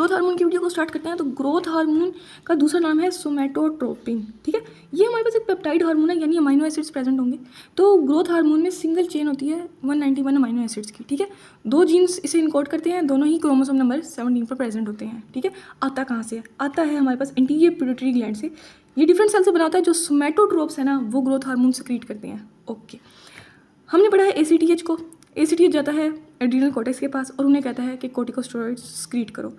Growth hormone की video को start करते हैं। तो ग्रोथ हार्मोन का दूसरा नाम है सोमैटोट्रोपिन, ठीक है। ये हमारे पास एक पेप्टाइड हार्मोन है, यानी अमाइनो एसिड्स प्रेजेंट होंगे। तो ग्रोथ हार्मोन में सिंगल चेन होती है 191 अमाइनो एसिड्स की, ठीक है। 2 जीन्स इसे इनकोड करते हैं, दोनों ही क्रोमोसोम नंबर 17 पर प्रेजेंट होते हैं, ठीक है। आता कहाँ से है? आता है हमारे पास एंटीरियर पिट्यूटरी ग्लैंड से। ये डिफरेंट सेल से बना होता है। जो सोमैटोट्रोप्स है ना, वो ग्रोथ हार्मोन सिक्रीट करते हैं। ओके, हमने पढ़ा है ACTH को। ACTH जाता है एड्रीनल कॉर्टेक्स के पास और उन्हें कहता है कि कोर्टिकोस्टेरॉइड्स सिक्रीट करो।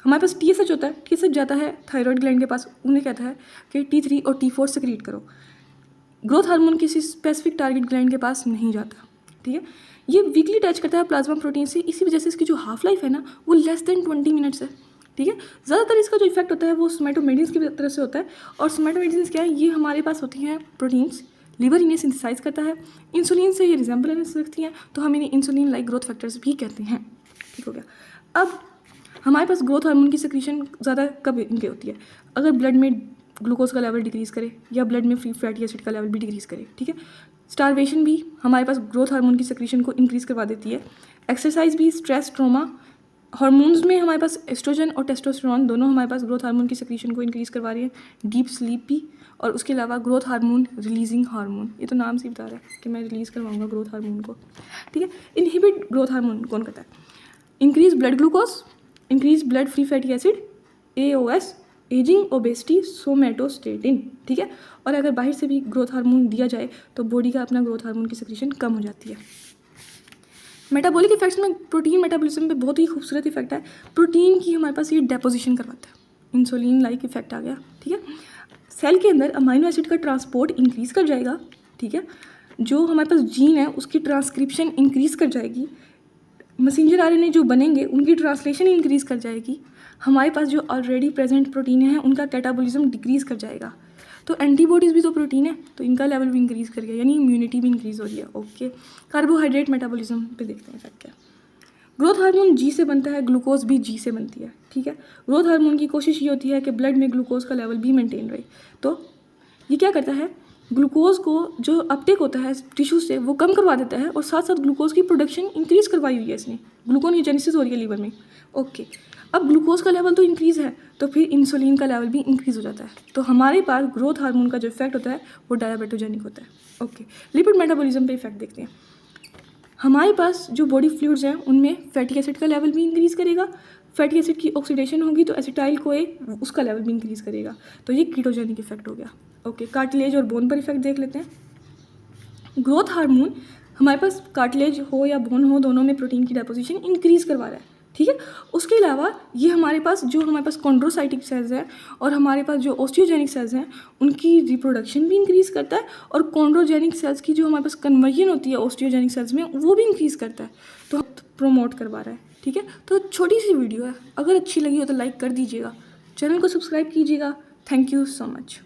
हमारे पास TSH होता है। TSH जाता है थायराइड ग्लैंड के पास, उन्हें कहता है कि T3 और T4 सिक्रीट करो। ग्रोथ हार्मोन किसी स्पेसिफिक टारगेट ग्लैंड के पास नहीं जाता, ठीक है। ये वीकली अटैच करता है प्लाज्मा प्रोटीन से, इसी वजह से इसकी जो हाफ लाइफ है ना, वो लेस देन 20 मिनट्स है, ठीक है। ज़्यादातर इसका जो इफेक्ट होता है वो सोमैटोमेडियंस की तरफ से होता है। और सोमैटोमेडियंस क्या है? ये हमारे पास होती हैं प्रोटीन्स, लिवर इन्हें सिंथेसाइज करता है। इंसुलिन से ये रिजेंबलेंस रखती हैं, तो हम इन्हें इंसुलिन लाइक ग्रोथ फैक्टर्स भी कहते हैं, ठीक हो गया। अब हमारे पास ग्रोथ हार्मोन की सिक्रीशन ज़्यादा कब इनके होती है? अगर ब्लड में ग्लूकोज का लेवल डिक्रीज़ करे या ब्लड में फ्री फैटी एसिड का लेवल भी डिक्रीज़ करे, ठीक है। स्टारवेशन भी हमारे पास ग्रोथ हार्मोन की सिक्रीशन को इंक्रीज़ करवा देती है। एक्सरसाइज भी, स्ट्रेस, ट्रॉमा, हार्मोन्स में हमारे पास एस्ट्रोजन और टेस्टोस्टेरोन दोनों हमारे पास ग्रोथ हार्मोन की सिक्रीशन को इंक्रीज़ करवा रही है। डीप स्लीप भी, और उसके अलावा ग्रोथ हार्मोन रिलीजिंग हार्मोन, ये तो नाम से ही बता रहा है कि मैं रिलीज़ करवाऊंगा ग्रोथ हार्मोन को, ठीक है। इनहिबिट ग्रोथ हार्मोन कौन करता है? Increase blood glucose, increase blood free fatty acid, AOS, ageing, obesity, somatostatin, ठीक है। और अगर बाहर से भी ग्रोथ हार्मोन दिया जाए तो बॉडी का अपना ग्रोथ हार्मोन की सिक्रीशन कम हो जाती है। मेटाबॉलिक इफेक्ट्स में प्रोटीन मेटाबॉलिज्म पे बहुत ही खूबसूरत इफेक्ट है। प्रोटीन की हमारे पास ये डेपोजिशन करवाता है, इंसुलिन लाइक इफेक्ट आ गया, ठीक है। सेल के अंदर अमाइनो एसिड का ट्रांसपोर्ट इंक्रीज़ कर जाएगा, ठीक है। जो हमारे पास जीन है उसकी ट्रांसक्रिप्शन इंक्रीज़ कर जाएगी। मैसेंजर RNA जो बनेंगे उनकी ट्रांसलेशन इंक्रीज़ कर जाएगी। हमारे पास जो ऑलरेडी प्रेजेंट प्रोटीन हैं उनका कैटाबॉलिज्म डिक्रीज़ कर जाएगा। तो एंटीबॉडीज़ भी तो प्रोटीन है, तो इनका लेवल भी इंक्रीज़ कर गया, यानी इम्यूनिटी भी इंक्रीज़ हो रही है। ओके, कार्बोहाइड्रेट मेटाबॉलिज्म पे देखते हैं इफेक्ट क्या। ग्रोथ हार्मोन G से बनता है, ग्लूकोज भी G से बनती है, ठीक है। ग्रोथ हार्मोन की कोशिश ये होती है कि ब्लड में ग्लूकोज का लेवल भी मेंटेन रहे। तो ये क्या करता है? ग्लूकोज को जो अपटेक होता है टिश्यू से वो कम करवा देता है, और साथ साथ ग्लूकोज की प्रोडक्शन इंक्रीज़ करवाई हुई है इसने। ग्लूकोनियोजेनेसिस हो रही है लीवर में। ओके, अब ग्लूकोज का लेवल तो इंक्रीज़ है, तो फिर इंसुलिन का लेवल भी इंक्रीज़ हो जाता है। तो हमारे पास ग्रोथ हार्मोन का जो इफेक्ट होता है वो डायबिटोजेनिक होता है। ओके, लिपिड मेटाबॉलिज्म पे इफेक्ट देखते हैं। हमारे पास जो बॉडी फ्लूइड्स हैं उनमें फैटी एसिड का लेवल भी इंक्रीज़ करेगा। फैटी एसिड की ऑक्सीडेशन होगी तो एसिटाइल कोए उसका लेवल भी इंक्रीज़ करेगा, तो ये कीटोजेनिक इफेक्ट हो गया। ओके, कार्टिलेज और बोन पर इफेक्ट देख लेते हैं। ग्रोथ हार्मोन हमारे पास कार्टिलेज हो या बोन हो, दोनों में प्रोटीन की डेपोजिशन इंक्रीज़ करवा रहा है, ठीक है। उसके अलावा ये हमारे पास कॉन्ड्रोसाइटिक सेल्स हैं और हमारे पास जो ऑस्टियोजेनिक सेल्स हैं उनकी रिप्रोडक्शन भी इंक्रीज़ करता है, और कॉन्ड्रोजेनिक सेल्स की जो हमारे पास कन्वर्जन होती है ऑस्टियोजेनिक सेल्स में वो भी इंक्रीज़ करता है, तो प्रोमोट करवा रहा है, ठीक है। तो छोटी सी वीडियो है, अगर अच्छी लगी हो तो लाइक कर दीजिएगा, चैनल को सब्सक्राइब कीजिएगा। Thank you so much.